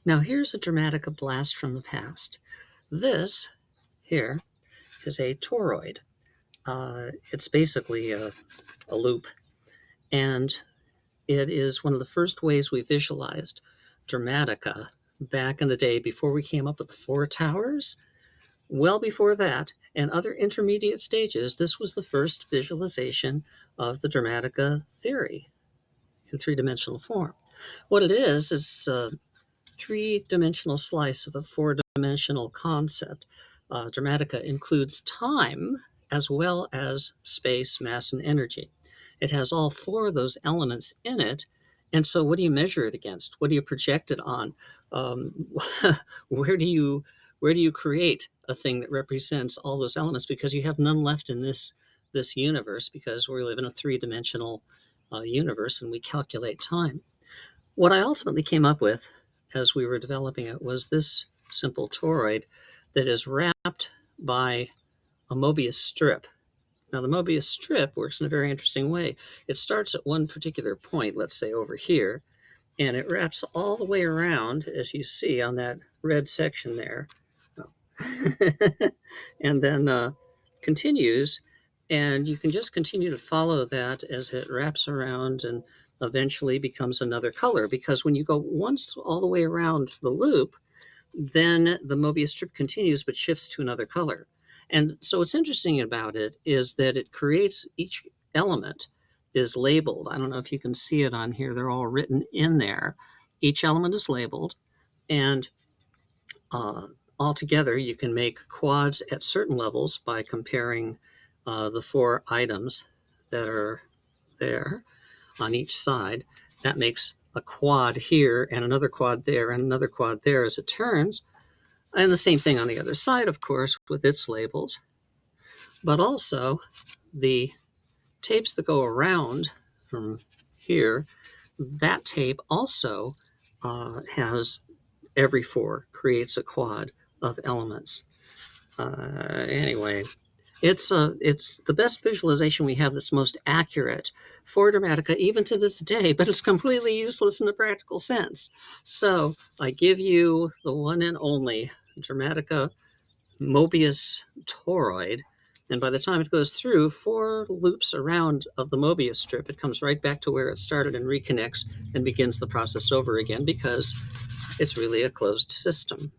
Now here's a Dramatica blast from the past. This here is a toroid. It's basically a loop, and it is one of the first ways we visualized Dramatica back in the day before we came up with the four towers. Well before that, and other intermediate stages, this was the first visualization of the Dramatica theory in three-dimensional form. What it is a three-dimensional slice of a four-dimensional concept. Dramatica includes time as well as space, mass, and energy. It has all four of those elements in it. And so what do you measure it against? What do you project it on? Where do you create a thing that represents all those elements? Because you have none left in this universe, because we live in a three-dimensional universe and we calculate time. What I ultimately came up with as we were developing it was this simple toroid that is wrapped by a Mobius strip. Now, the Mobius strip works in a very interesting way. It starts at one particular point, let's say over here, and it wraps all the way around, as you see on that red section there. And then continues, and you can just continue to follow that as it wraps around and eventually becomes another color, because when you go once all the way around the loop, then the Mobius strip continues but shifts to another color. And so what's interesting about it is that it creates, each element is labeled. I don't know if you can see it on here. They're all written in there. Each element is labeled, and altogether you can make quads at certain levels by comparing the four items that are there on each side. That makes a quad here and another quad there and another quad there as it turns. And the same thing on the other side, of course, with its labels. But also the tapes that go around from here, that tape also has every four, creates a quad of elements. Anyway, it's the best visualization we have that's most accurate for Dramatica, even to this day, but it's completely useless in a practical sense. So I give you the one and only Dramatica Mobius toroid, and by the time it goes through 4 loops around of the Mobius strip, it comes right back to where it started and reconnects and begins the process over again, because it's really a closed system.